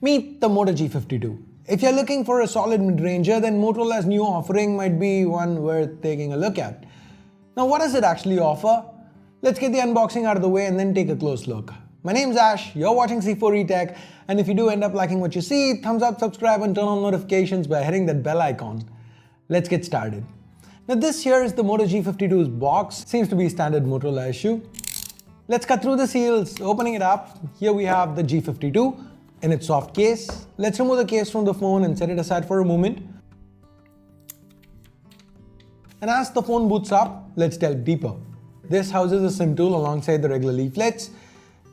Meet the Moto G52. If you're looking for a solid mid-ranger, then Motorola's new offering might be one worth taking a look at. Now, what does it actually offer? Let's get the unboxing out of the way and then take a close look. My name's Ash, you're watching C4E Tech, and if you do end up liking what you see, thumbs up, subscribe and turn on notifications by hitting that bell icon. Let's get started. Now this here is the Moto G52's box. Seems to be a standard Motorola issue. Let's cut through the seals. Opening it up, here we have the G52 in its soft case. Let's remove the case from the phone and set it aside for a moment. And as the phone boots up, let's delve deeper. This houses a SIM tool alongside the regular leaflets.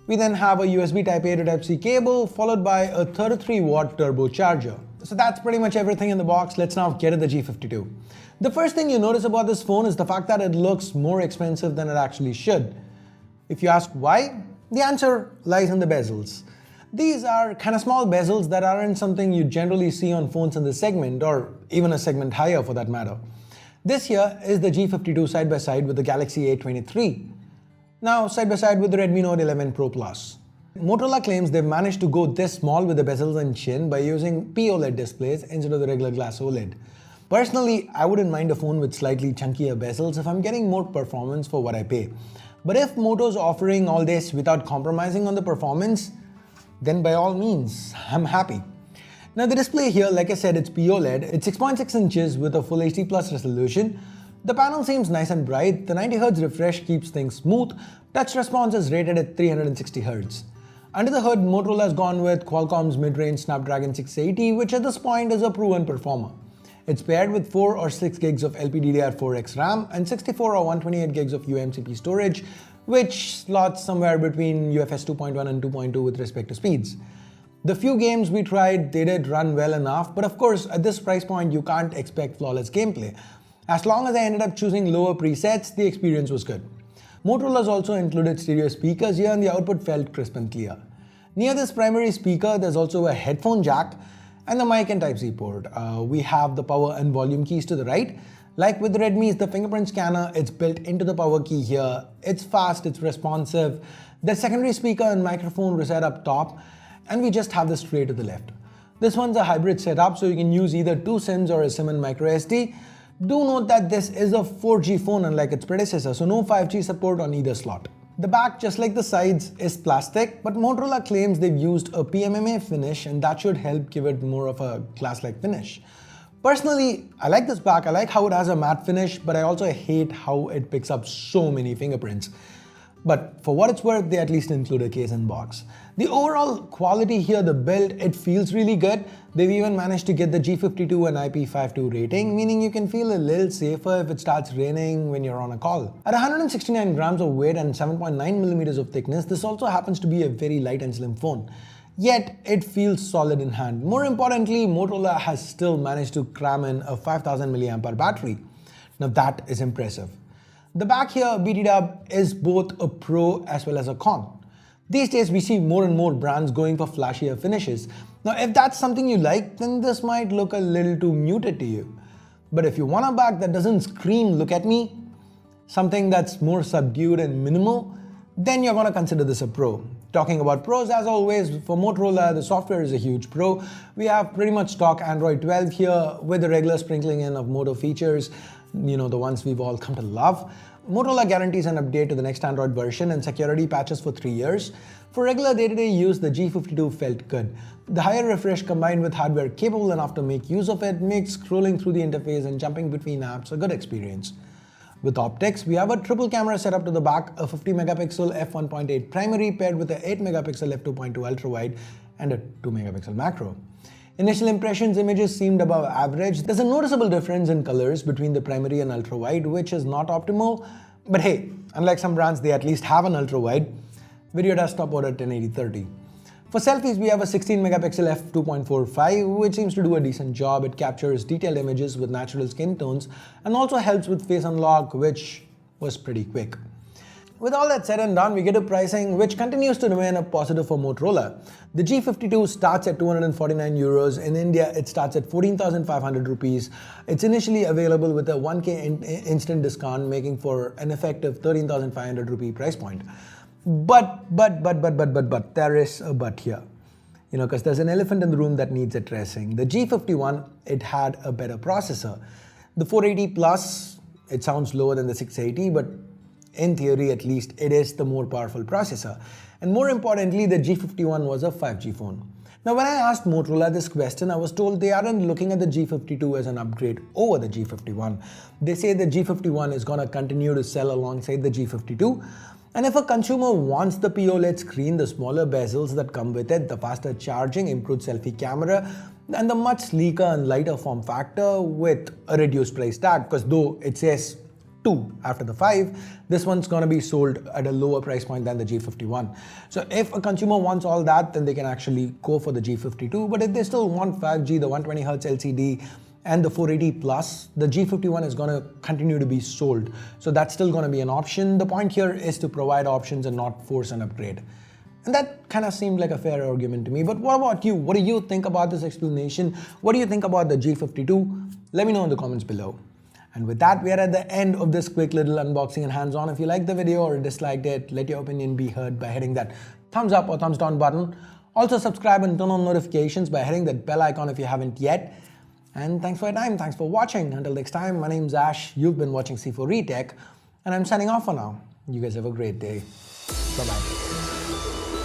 We then have a USB Type-A to Type-C cable, followed by a 33-watt turbocharger. So that's pretty much everything in the box. Let's now get at the G52. The first thing you notice about this phone is the fact that it looks more expensive than it actually should. If you ask why, the answer lies in the bezels. These are kind of small bezels that aren't something you generally see on phones in this segment, or even a segment higher for that matter. This here is the G52 side by side with the Galaxy A23. Now side by side with the Redmi Note 11 Pro Plus. Motorola claims they've managed to go this small with the bezels and chin by using p-oled displays instead of the regular glass OLED. Personally, I wouldn't mind a phone with slightly chunkier bezels if I'm getting more performance for what I pay. But if Moto's offering all this without compromising on the performance, then by all means, I'm happy. Now the display here, like I said, it's p-oled. It's 6.6 inches with a Full HD Plus resolution. The panel seems nice and bright. The 90Hz refresh keeps things smooth. Touch response is rated at 360Hz. Under the hood, Motorola has gone with Qualcomm's mid-range Snapdragon 680, which at this point is a proven performer. It's paired with 4 or 6 gigs of LPDDR4X RAM and 64 or 128 gigs of uMCP storage, which slots somewhere between UFS 2.1 and 2.2 with respect to speeds. The few games we tried, they did run well enough, but of course, at this price point, you can't expect flawless gameplay. As long as I ended up choosing lower presets, the experience was good. Motorola's also included stereo speakers here and the output felt crisp and clear. Near this primary speaker, there's also a headphone jack and the mic and Type-C port. We have the power and volume keys to the right. Like with the Redmi's, the fingerprint scanner, it's built into the power key here. It's fast, it's responsive. The secondary speaker and microphone reside up top, and we just have the tray to the left. This one's a hybrid setup, so you can use either 2 SIMs or a SIM and microSD. Do note that this is a 4G phone unlike its predecessor, so no 5G support on either slot. The back, just like the sides, is plastic, but Motorola claims they've used a PMMA finish and that should help give it more of a glass-like finish. Personally, I like this back. I like how it has a matte finish, but I also hate how it picks up so many fingerprints. But for what it's worth, they at least include a case and box. The overall quality here, the build, it feels really good. They've even managed to get the G52 an IP52 rating, meaning you can feel a little safer if it starts raining when you're on a call. At 169 grams of weight and 7.9 millimeters of thickness, this also happens to be a very light and slim phone. Yet, it feels solid in hand. More importantly, Motorola has still managed to cram in a 5000 mAh battery. Now that is impressive. The back here, BT-dub, is both a pro as well as a con. These days, we see more and more brands going for flashier finishes. Now, if that's something you like, then this might look a little too muted to you. But if you want a back that doesn't scream, "Look at me," something that's more subdued and minimal, then you're gonna consider this a pro. Talking about pros, as always, for Motorola, the software is a huge pro. We have pretty much stock Android 12 here with the regular sprinkling in of Moto features, the ones we've all come to love. Motorola guarantees an update to the next Android version and security patches for 3 years. For regular day-to-day use, the G52 felt good. The higher refresh combined with hardware capable enough to make use of it makes scrolling through the interface and jumping between apps a good experience. With optics, we have a triple camera setup to the back, a 50 megapixel f1.8 primary paired with a 8 megapixel f2.2 ultra wide and a 2 megapixel macro. Initial impressions images seemed above average. There's a noticeable difference in colors between the primary and ultra wide, which is not optimal. But hey, unlike some brands, they at least have an ultra wide. Video does stop out at 1080-30. For selfies, we have a 16 megapixel f2.45, which seems to do a decent job. It captures detailed images with natural skin tones and also helps with face unlock, which was pretty quick. With all that said and done, we get a pricing which continues to remain a positive for Motorola. The G52 starts at 249 euros. In India, it starts at 14,500 rupees. It's initially available with a 1K instant discount, making for an effective 13,500 rupee price point. But there is a but here. because there's an elephant in the room that needs addressing. The G51, it had a better processor. The 480 Plus, it sounds lower than the 680, but in theory at least, it is the more powerful processor. And more importantly, the G51 was a 5G phone. Now when I asked Motorola this question, I was told they aren't looking at the G52 as an upgrade over the G51. They say the G51 is going to continue to sell alongside the G52. And if a consumer wants the pOLED screen, the smaller bezels that come with it, the faster charging, improved selfie camera, and the much sleeker and lighter form factor with a reduced price tag, because though it says 2 after the 5, this one's going to be sold at a lower price point than the G51. So if a consumer wants all that, then they can actually go for the G52. But if they still want 5G, the 120Hz LCD, and the 480 Plus, the G51 is going to continue to be sold. So that's still going to be an option. The point here is to provide options and not force an upgrade. And that kind of seemed like a fair argument to me. But what about you? What do you think about this explanation? What do you think about the G52? Let me know in the comments below. And with that, we are at the end of this quick little unboxing and hands-on. If you liked the video or disliked it, let your opinion be heard by hitting that thumbs up or thumbs down button. Also subscribe and turn on notifications by hitting that bell icon if you haven't yet. And thanks for your time. Thanks for watching. Until next time, my name's Ash. You've been watching C4eTech, and I'm signing off for now. You guys have a great day. Bye-bye.